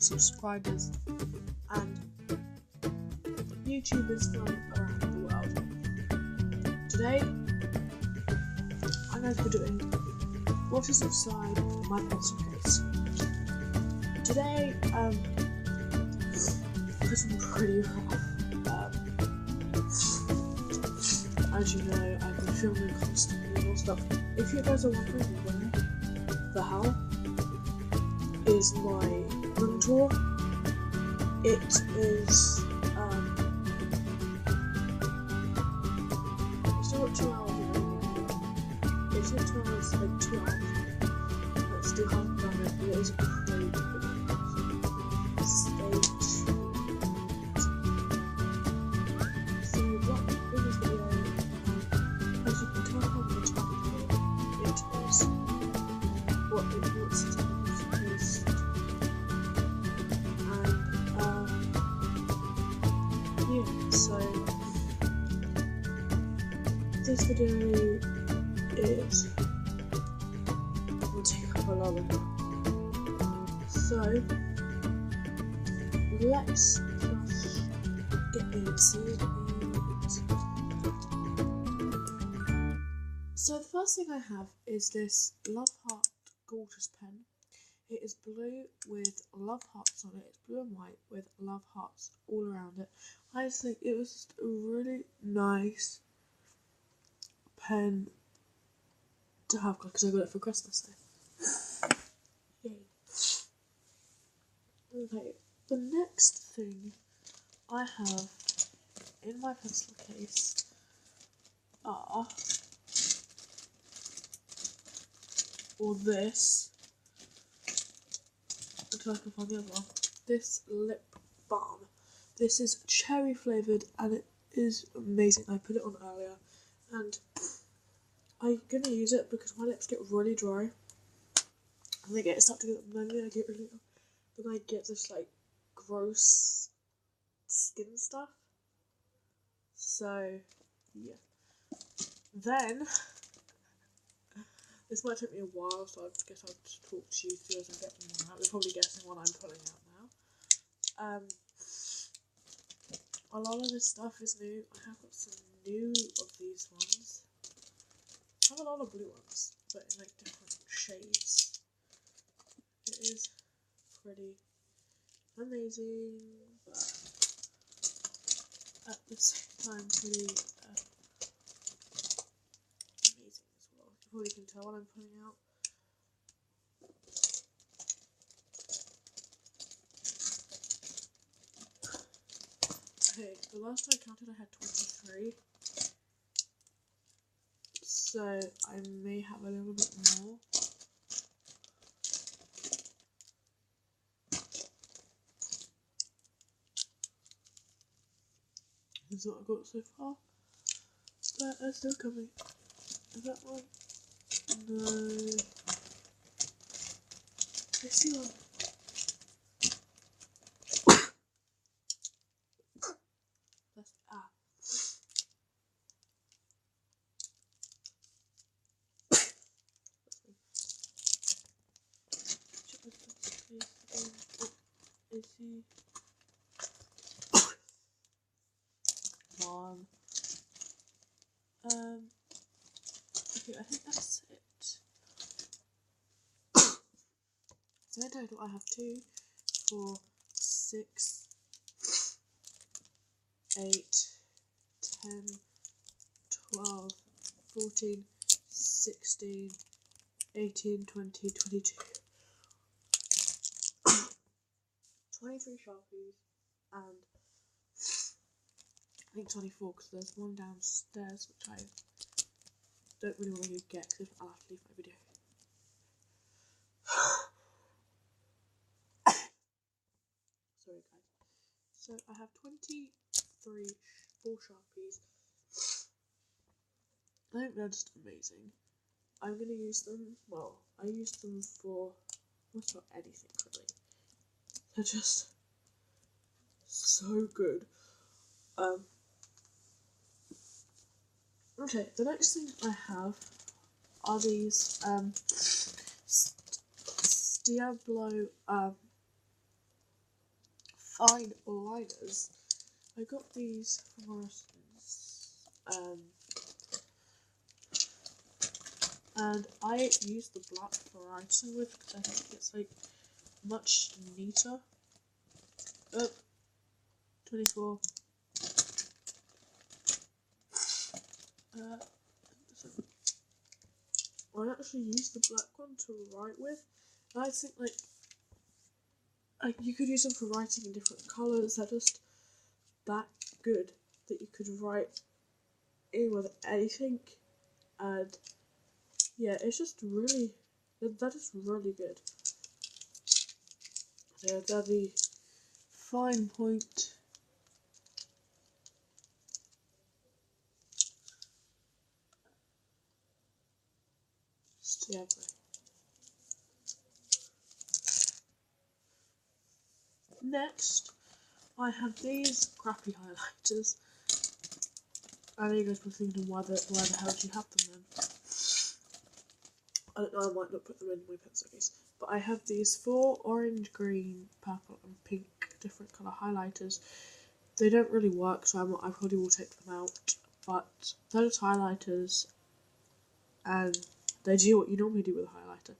subscribers and YouTubers from around the world. Today, I'm going to be doing what is inside my pencil case. Today, this is pretty rough. As you know, I've been filming constantly and all stuff. If you guys are wondering where the hell is my room tour, it is it's not 2 hours ago. It's not 2 hours, like 2 hours ago. I still haven't done it, but it is a pretty big video. Stay tuned. So what in this video, as you can tell from the title, it is what it wants to is. Yeah, so this video will take up a lot of time. So let's just get into it. So the first thing I have is this Love Heart Gorgeous pen. It is blue with love hearts on it. It's blue and white with love hearts all around it. I just think it was just a really nice pen to have because I got it for Christmas. Yay. Okay, the next thing I have in my pencil case are, or this, until I can find the other one, this lip balm. This is cherry flavoured and it is amazing. I put it on earlier and I'm going to use it because my lips get really dry and they start to get then I get this like gross skin stuff. So yeah. Then this might take me a while, so I guess I'll just talk to you through as I get them out. You're probably guessing what I'm pulling out now. A lot of this stuff is new. I have got some new of these ones. I have a lot of blue ones, but in like different shades. It is pretty amazing, but at the same time pretty amazing as well. You probably can tell what I'm putting out. Okay, the last I counted I had 23, so I may have a little bit more. That's what I got so far, but they're still coming. Is that one? No. Let's see one. That's is he? One. Okay, I think that's it. So in total I have 2, 4, 6, 8, 10, 12, 14, 16, 18, 20, 22. 23 Sharpies and I think 24 because there's one downstairs which I don't really want to get because I'll have to leave my video. Sorry guys. So I have 4 Sharpies. I think they're just amazing. I'm going to use them, well, I use them for almost about anything really. They're just so good. Okay, the next thing I have are these Diablo fine liners. I got these from Morrison's, and I use the black variety with because I think it's like much neater. 24. I actually use the black one to write with. And I think like you could use them for writing in different colours. They're just that good that you could write in with anything. And yeah, it's just really, that is really good. They're the fine point Stiably. Next, I have these crappy highlighters. I know you guys were thinking why the hell do you have them then? I don't know, I might not put them in my pencil case. But I have these 4 orange, green, purple and pink different colour highlighters. They don't really work, so I probably will take them out. But they're just highlighters, and they do what you normally do with a highlighter.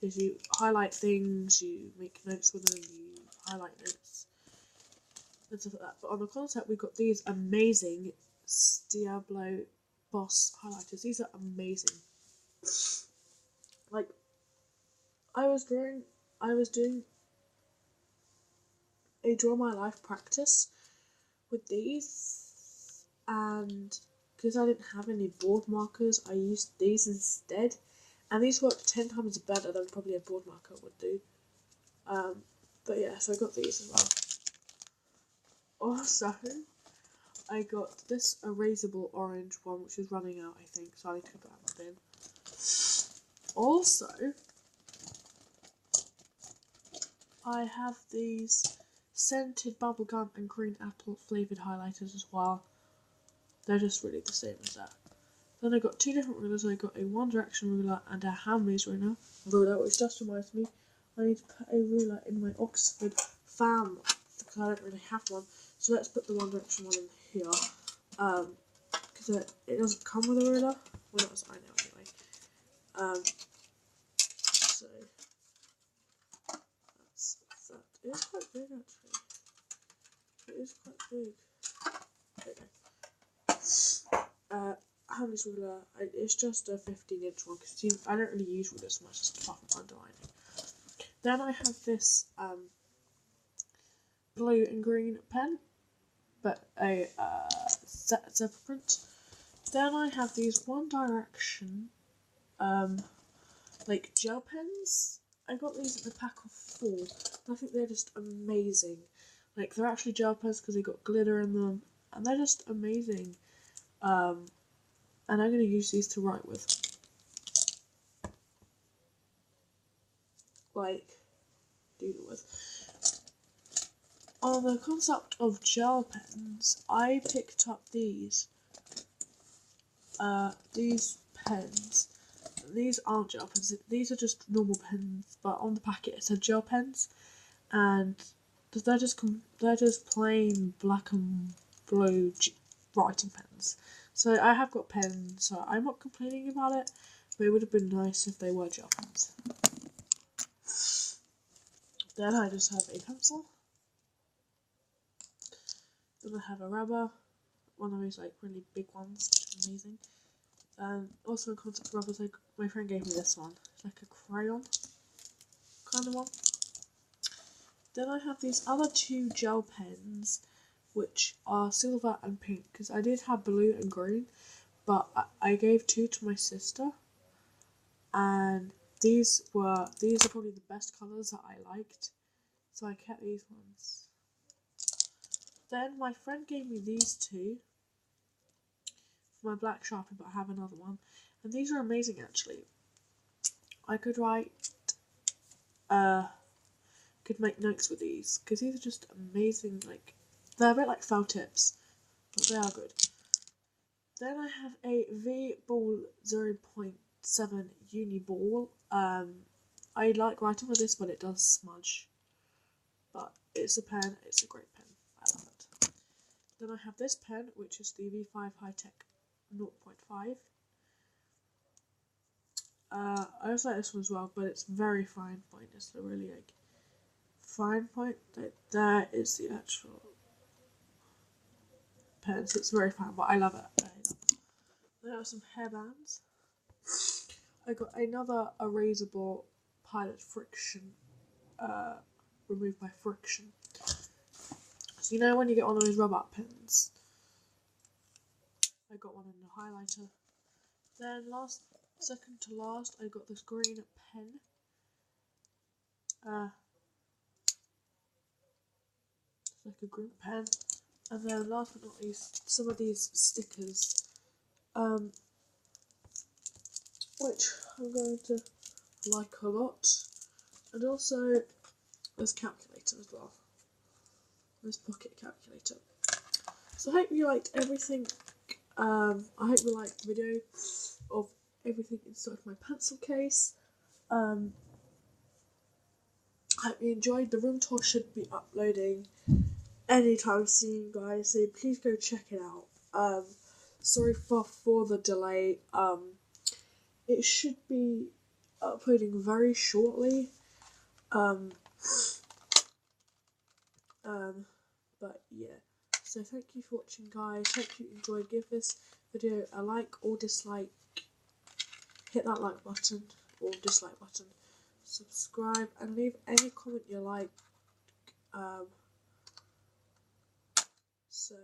Is you highlight things, you make notes with them, you highlight notes, and stuff like that. But on the concept, we've got these amazing Stiablo Boss highlighters. These are amazing. Like, I was doing a Draw My Life practice with these, and because I didn't have any board markers, I used these instead, and these worked 10 times better than probably a board marker would do. But yeah, so I got these as well. Also, I got this erasable orange one, which is running out, I think, so I need to put that in the bin. Also, I have these scented bubblegum and green apple flavoured highlighters as well. They're just really the same as that. Then I got 2 different rulers. I got a One Direction ruler and a Hamleys ruler, which just reminds me I need to put a ruler in my Oxford fan because I don't really have one. So let's put the One Direction one in here, because it doesn't come with a ruler. Well, not as I know anyway. So that is quite big actually. It is quite big. There we go. Hamleys ruler, it's just a 15-inch one because I don't really use rulers much apart from underlining. Then I have this blue and green pen, but a zebra print. Then I have these One Direction like gel pens. I got these in a pack of 4. And I think they're just amazing. Like, they're actually gel pens because they got glitter in them, and they're just amazing. And I'm going to use these to write with. Like, doodle with. On the concept of gel pens, I picked up these pens. These aren't gel pens, these are just normal pens, but on the packet it said gel pens, and they're just plain black and blue writing pens. So I have got pens, so I'm not complaining about it, but it would have been nice if they were gel pens. Then I just have a pencil. Then I have a rubber, one of those like really big ones, which is amazing. Also in concept rubbers, like my friend gave me this one. It's like a crayon kind of one. Then I have these other 2 gel pens, which are silver and pink, because I did have blue and green, but I gave 2 to my sister, and these are probably the best colours that I liked, so I kept these ones. Then my friend gave me these 2 for my black Sharpie, but I have another one, and these are amazing actually. I could write, could make notes with these, because these are just amazing. Like, they're a bit like felt tips, but they are good. Then I have a V-Ball 0.7 uni ball. I like writing with this, but it does smudge. but it's a pen, it's a great pen, I love it. Then I have this pen, which is the V5 Hi-Tech 0.5. I also like this one as well, but it's very fine point. It's a really like fine point. That is the actual pen, so it's very fine, but I love it. Then I have some hairbands. I got another erasable Pilot Friction, removed by friction. So you know when you get one of those rub-up pens? I got one in the highlighter. Then second to last, I got this green pen. It's like a green pen. And then last but not least, some of these stickers, which I'm going to like a lot. And also this calculator as well. This pocket calculator. So I hope you liked everything. I hope you liked the video of everything inside my pencil case. I hope you enjoyed. The room tour should be uploading anytime soon, guys, so please go check it out. Sorry for the delay. It should be uploading very shortly. But yeah. So thank you for watching, guys. Hope you enjoyed. Give this video a like or dislike. Hit that like button or dislike button. Subscribe and leave any comment you like. So